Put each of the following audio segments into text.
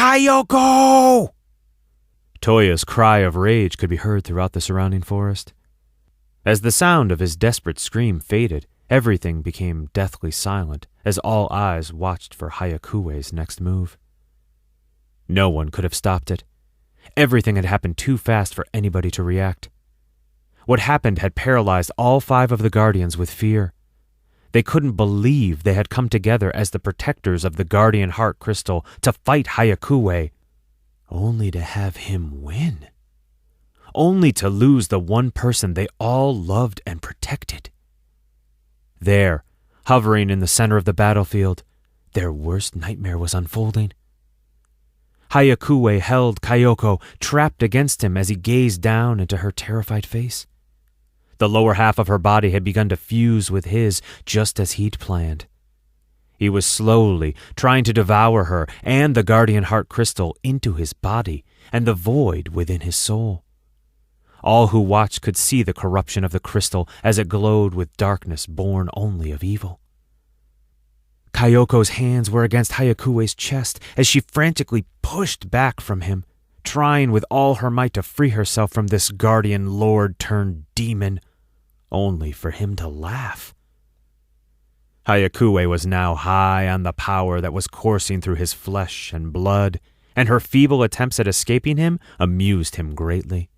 Kayoko! Toya's cry of rage could be heard throughout the surrounding forest. As the sound of his desperate scream faded, everything became deathly silent as all eyes watched for Hayakue's next move. No one could have stopped it. Everything had happened too fast for anybody to react. What happened had paralyzed all 5 of the guardians with fear. They couldn't believe they had come together as the protectors of the guardian heart crystal to fight Hayakue, only to have him win. Only to lose the one person they all loved and protected. There, hovering in the center of the battlefield, their worst nightmare was unfolding. Hayakue held Kayoko trapped against him as he gazed down into her terrified face. The lower half of her body had begun to fuse with his just as he'd planned. He was slowly trying to devour her and the guardian heart crystal into his body and the void within his soul. All who watched could see the corruption of the crystal as it glowed with darkness born only of evil. Kayoko's hands were against Hayakue's chest as she frantically pushed back from him, trying with all her might to free herself from this guardian lord turned demon, only for him to laugh. Hayakue was now high on the power that was coursing through his flesh and blood, and her feeble attempts at escaping him amused him greatly.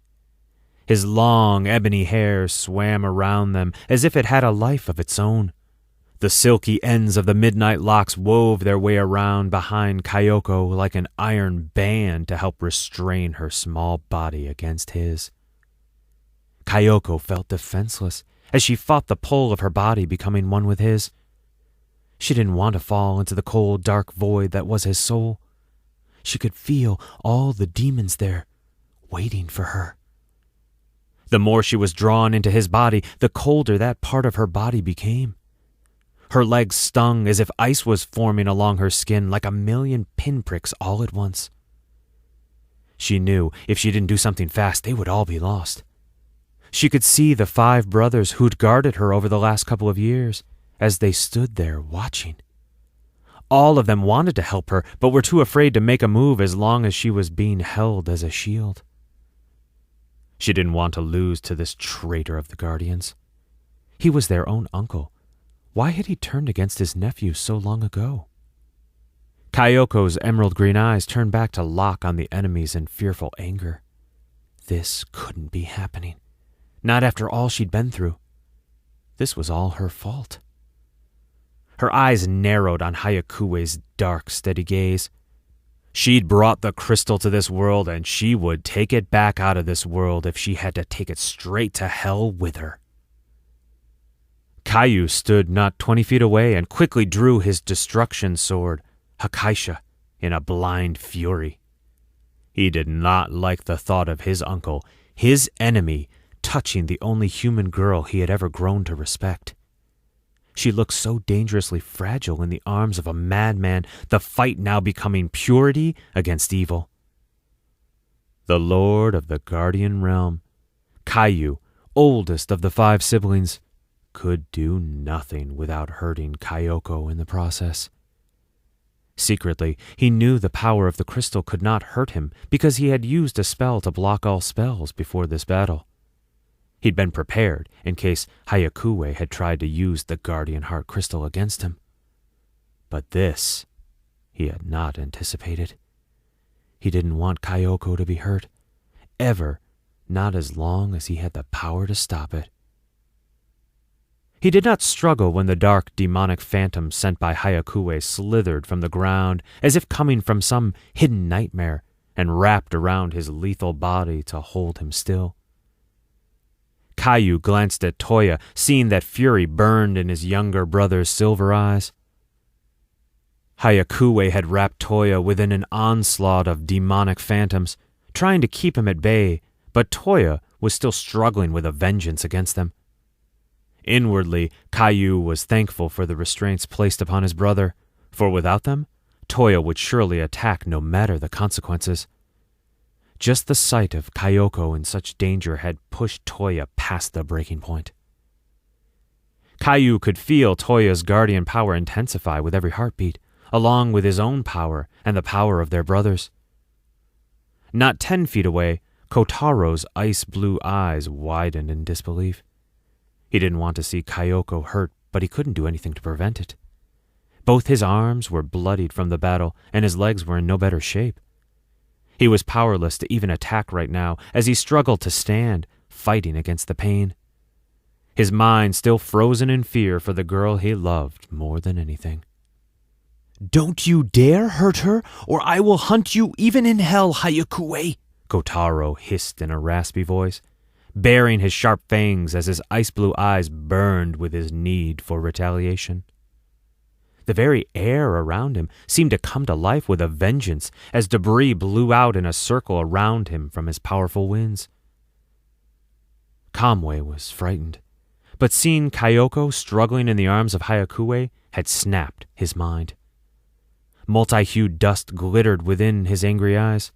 His long, ebony hair swam around them as if it had a life of its own. The silky ends of the midnight locks wove their way around behind Kayoko like an iron band to help restrain her small body against his. Kayoko felt defenseless as she fought the pull of her body becoming one with his. She didn't want to fall into the cold, dark void that was his soul. She could feel all the demons there, waiting for her. The more she was drawn into his body, the colder that part of her body became. Her legs stung as if ice was forming along her skin like a million pinpricks all at once. She knew if she didn't do something fast, they would all be lost. She could see the 5 brothers who'd guarded her over the last couple of years as they stood there watching. All of them wanted to help her, but were too afraid to make a move as long as she was being held as a shield. She didn't want to lose to this traitor of the Guardians. He was their own uncle. Why had he turned against his nephew so long ago? Kayoko's emerald green eyes turned back to lock on the enemies in fearful anger. This couldn't be happening. Not after all she'd been through. This was all her fault. Her eyes narrowed on Hayakue's dark, steady gaze. She'd brought the crystal to this world, and she would take it back out of this world if she had to take it straight to hell with her. Kayu stood not 20 feet away and quickly drew his destruction sword, Hakaisha, in a blind fury. He did not like the thought of his uncle, his enemy, touching the only human girl he had ever grown to respect. She looked so dangerously fragile in the arms of a madman, the fight now becoming purity against evil. The lord of the guardian realm, Kayu, oldest of the 5 siblings, could do nothing without hurting Kayoko in the process. Secretly, he knew the power of the crystal could not hurt him because he had used a spell to block all spells before this battle. He'd been prepared in case Hayakue had tried to use the guardian heart crystal against him. But this he had not anticipated. He didn't want Kayoko to be hurt, ever, not as long as he had the power to stop it. He did not struggle when the dark, demonic phantom sent by Hayakue slithered from the ground as if coming from some hidden nightmare and wrapped around his lethal body to hold him still. Kayu glanced at Toya, seeing that fury burned in his younger brother's silver eyes. Hayakue had wrapped Toya within an onslaught of demonic phantoms, trying to keep him at bay, but Toya was still struggling with a vengeance against them. Inwardly, Kayu was thankful for the restraints placed upon his brother, for without them, Toya would surely attack no matter the consequences. Just the sight of Kayoko in such danger had pushed Toya past the breaking point. Kayu could feel Toya's guardian power intensify with every heartbeat, along with his own power and the power of their brothers. Not 10 feet away, Kotaro's ice-blue eyes widened in disbelief. He didn't want to see Kyoko hurt, but he couldn't do anything to prevent it. Both his arms were bloodied from the battle, and his legs were in no better shape. He was powerless to even attack right now as he struggled to stand, fighting against the pain. His mind still frozen in fear for the girl he loved more than anything. "Don't you dare hurt her, or I will hunt you even in hell, Hayakue," Kotaro hissed in a raspy voice, baring his sharp fangs as his ice-blue eyes burned with his need for retaliation. The very air around him seemed to come to life with a vengeance as debris blew out in a circle around him from his powerful winds. Kamui was frightened, but seeing Kyoko struggling in the arms of Hayakue had snapped his mind. Multi-hued dust glittered within his angry eyes.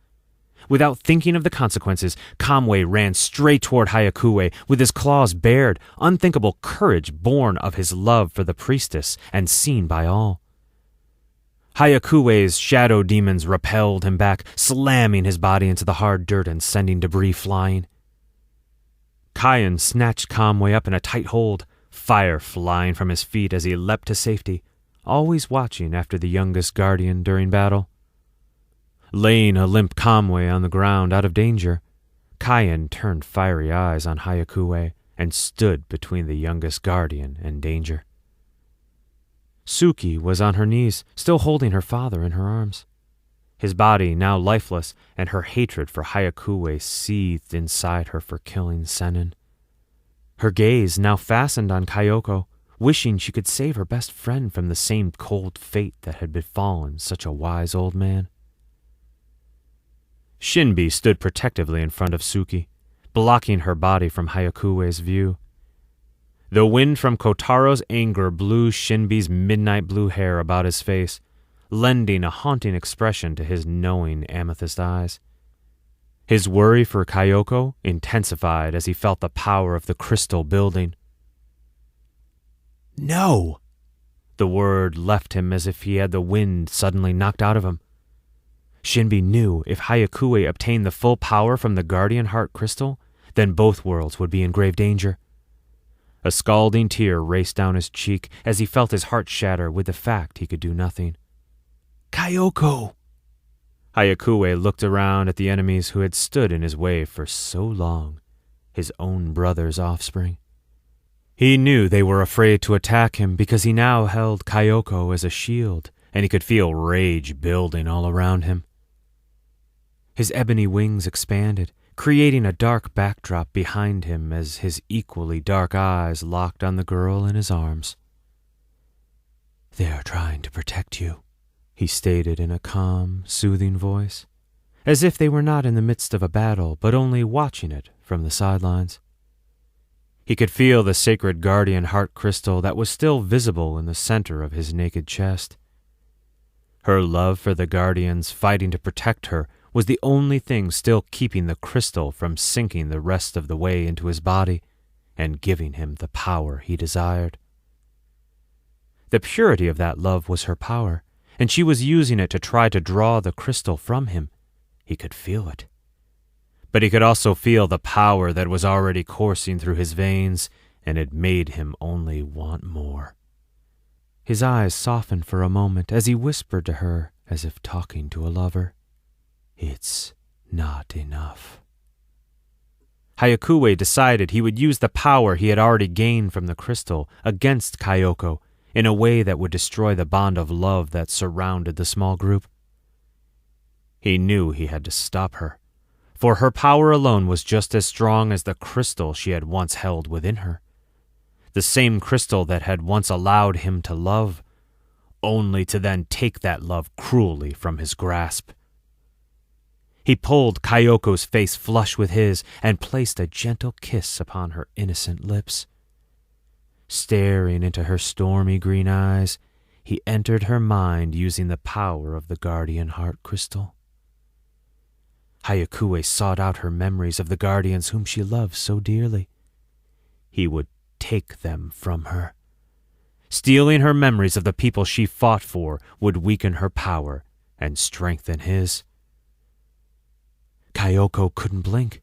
Without thinking of the consequences, Kamui ran straight toward Hayakue with his claws bared, unthinkable courage born of his love for the priestess and seen by all. Hayakue's shadow demons repelled him back, slamming his body into the hard dirt and sending debris flying. Kayan snatched Kamui up in a tight hold, fire flying from his feet as he leapt to safety, always watching after the youngest guardian during battle. Laying a limp Kamui on the ground out of danger, Kayan turned fiery eyes on Hayakue and stood between the youngest guardian and danger. Suki was on her knees, still holding her father in her arms. His body now lifeless, and her hatred for Hayakue seethed inside her for killing Sennin. Her gaze now fastened on Kyoko, wishing she could save her best friend from the same cold fate that had befallen such a wise old man. Shinbi stood protectively in front of Suki, blocking her body from Hayakue's view. The wind from Kotaro's anger blew Shinbi's midnight blue hair about his face, lending a haunting expression to his knowing amethyst eyes. His worry for Kyoko intensified as he felt the power of the crystal building. "No!" The word left him as if he had the wind suddenly knocked out of him. Shinbi knew if Hayakue obtained the full power from the Guardian Heart Crystal, then both worlds would be in grave danger. A scalding tear raced down his cheek as he felt his heart shatter with the fact he could do nothing. "Kyoko!" Hayakue looked around at the enemies who had stood in his way for so long, his own brother's offspring. He knew they were afraid to attack him because he now held Kyoko as a shield, and he could feel rage building all around him. His ebony wings expanded, creating a dark backdrop behind him as his equally dark eyes locked on the girl in his arms. "They are trying to protect you," he stated in a calm, soothing voice, as if they were not in the midst of a battle, but only watching it from the sidelines. He could feel the sacred guardian heart crystal that was still visible in the center of his naked chest. Her love for the guardians fighting to protect her was the only thing still keeping the crystal from sinking the rest of the way into his body and giving him the power he desired. The purity of that love was her power, and she was using it to try to draw the crystal from him. He could feel it. But he could also feel the power that was already coursing through his veins, and it made him only want more. His eyes softened for a moment as he whispered to her as if talking to a lover, "It's not enough." Hayakue decided he would use the power he had already gained from the crystal against Kyoko in a way that would destroy the bond of love that surrounded the small group. He knew he had to stop her, for her power alone was just as strong as the crystal she had once held within her. The same crystal that had once allowed him to love, only to then take that love cruelly from his grasp. He pulled Kyoko's face flush with his and placed a gentle kiss upon her innocent lips. Staring into her stormy green eyes, he entered her mind using the power of the guardian heart crystal. Hayakue sought out her memories of the guardians whom she loved so dearly. He would take them from her. Stealing her memories of the people she fought for would weaken her power and strengthen his. Kyoko couldn't blink.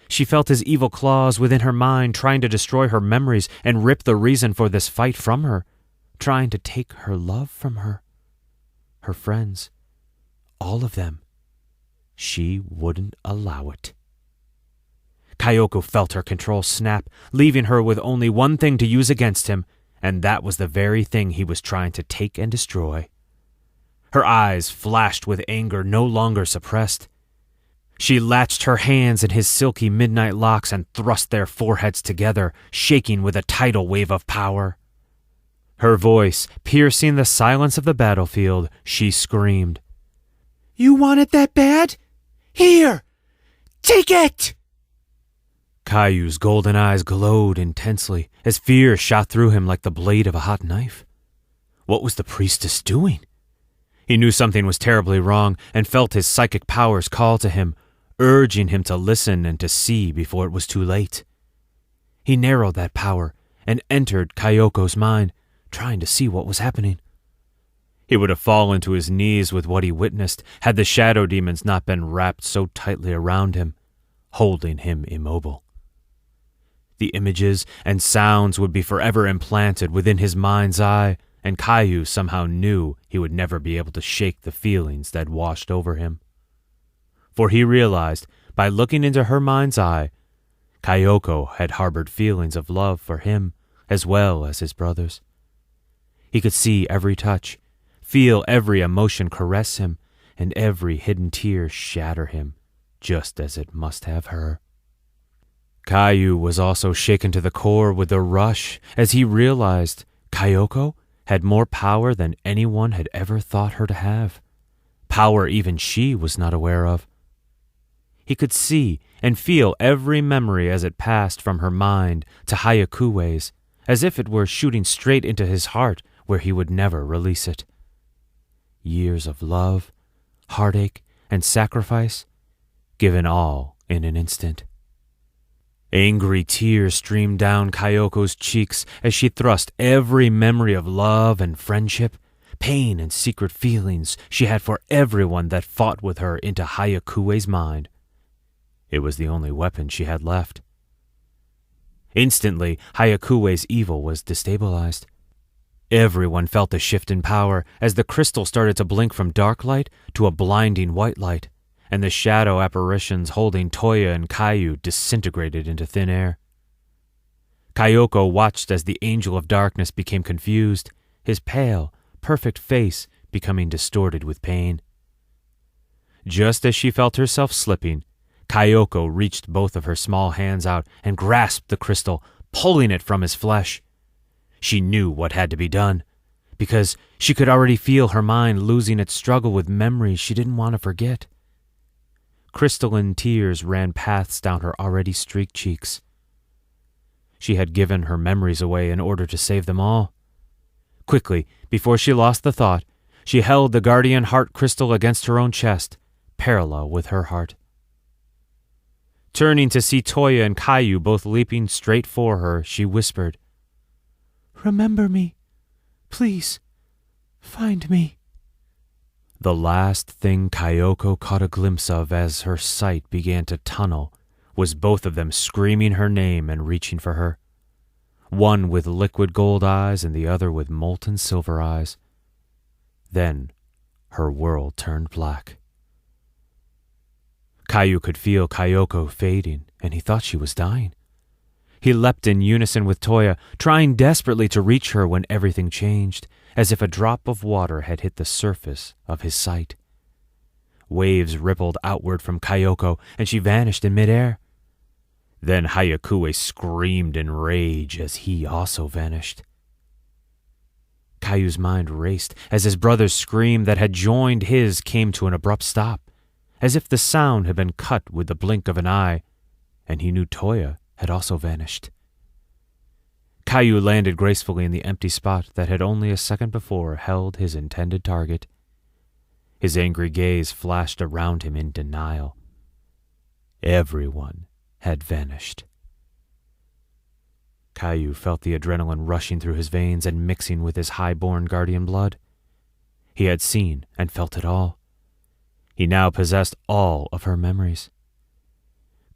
She felt his evil claws within her mind trying to destroy her memories and rip the reason for this fight from her, trying to take her love from her. Her friends, all of them. She wouldn't allow it. Kyoko felt her control snap, leaving her with only one thing to use against him, and that was the very thing he was trying to take and destroy. Her eyes flashed with anger no longer suppressed. She latched her hands in his silky midnight locks and thrust their foreheads together, shaking with a tidal wave of power. Her voice piercing the silence of the battlefield, she screamed, "You want it that bad? Here! Take it!" Kayu's golden eyes glowed intensely as fear shot through him like the blade of a hot knife. What was the priestess doing? He knew something was terribly wrong and felt his psychic powers call to him, urging him to listen and to see before it was too late. He narrowed that power and entered Kyoko's mind, trying to see what was happening. He would have fallen to his knees with what he witnessed had the shadow demons not been wrapped so tightly around him, holding him immobile. The images and sounds would be forever implanted within his mind's eye, and Kayu somehow knew he would never be able to shake the feelings that washed over him. For he realized, by looking into her mind's eye, Kyoko had harbored feelings of love for him as well as his brothers. He could see every touch, feel every emotion caress him, and every hidden tear shatter him, just as it must have her. Kayu was also shaken to the core with a rush as he realized Kyoko had more power than anyone had ever thought her to have, power even she was not aware of. He could see and feel every memory as it passed from her mind to Hayakue's, as if it were shooting straight into his heart where he would never release it. Years of love, heartache, and sacrifice, given all in an instant. Angry tears streamed down Kyoko's cheeks as she thrust every memory of love and friendship, pain and secret feelings she had for everyone that fought with her into Hayakue's mind. It was the only weapon she had left. Instantly, Hayakue's evil was destabilized. Everyone felt a shift in power as the crystal started to blink from dark light to a blinding white light, and the shadow apparitions holding Toya and Kayu disintegrated into thin air. Kyoko watched as the angel of darkness became confused, his pale, perfect face becoming distorted with pain. Just as she felt herself slipping, Kyoko reached both of her small hands out and grasped the crystal, pulling it from his flesh. She knew what had to be done, because she could already feel her mind losing its struggle with memories she didn't want to forget. Crystalline tears ran paths down her already streaked cheeks. She had given her memories away in order to save them all. Quickly, before she lost the thought, she held the guardian heart crystal against her own chest, parallel with her heart. Turning to see Toya and Kayu both leaping straight for her, she whispered, "Remember me. Please, find me." The last thing Kyoko caught a glimpse of as her sight began to tunnel was both of them screaming her name and reaching for her, one with liquid gold eyes and the other with molten silver eyes. Then her world turned black. Kayu could feel Kyoko fading, and he thought she was dying. He leapt in unison with Toya, trying desperately to reach her when everything changed, as if a drop of water had hit the surface of his sight. Waves rippled outward from Kyoko, and she vanished in midair. Then Hayakue screamed in rage as he also vanished. Kayu's mind raced as his brother's scream that had joined his came to an abrupt stop, as if the sound had been cut with the blink of an eye, and he knew Toya had also vanished. Kayu landed gracefully in the empty spot that had only a second before held his intended target. His angry gaze flashed around him in denial. Everyone had vanished. Caillou felt the adrenaline rushing through his veins and mixing with his high-born guardian blood. He had seen and felt it all. He now possessed all of her memories.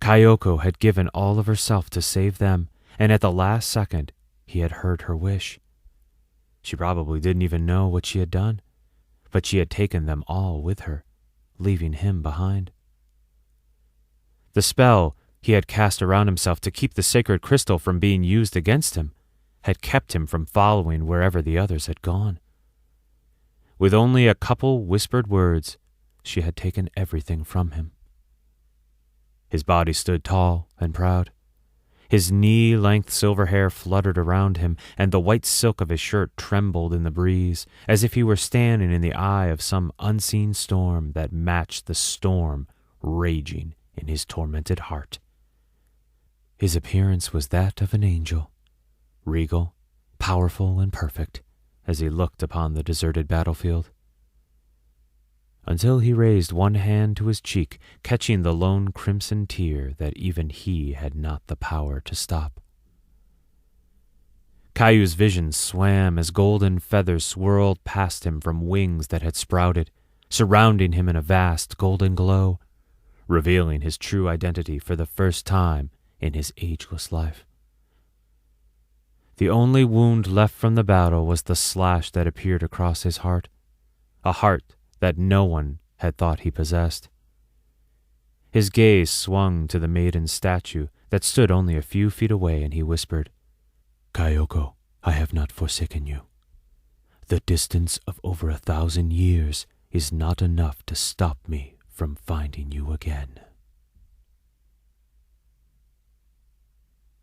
Kayoko had given all of herself to save them, and at the last second, he had heard her wish. She probably didn't even know what she had done, but she had taken them all with her, leaving him behind. The spell he had cast around himself to keep the sacred crystal from being used against him had kept him from following wherever the others had gone. With only a couple whispered words, she had taken everything from him. His body stood tall and proud. His knee-length silver hair fluttered around him, and the white silk of his shirt trembled in the breeze, as if he were standing in the eye of some unseen storm that matched the storm raging in his tormented heart. His appearance was that of an angel, regal, powerful, and perfect, as he looked upon the deserted battlefield. Until he raised one hand to his cheek, catching the lone crimson tear that even he had not the power to stop. Caillou's vision swam as golden feathers swirled past him from wings that had sprouted, surrounding him in a vast golden glow, revealing his true identity for the first time in his ageless life. The only wound left from the battle was the slash that appeared across his heart, a heart that no one had thought he possessed. His gaze swung to the maiden's statue that stood only a few feet away, and he whispered, "Kayoko, I have not forsaken you. The distance of over 1,000 years is not enough to stop me from finding you again."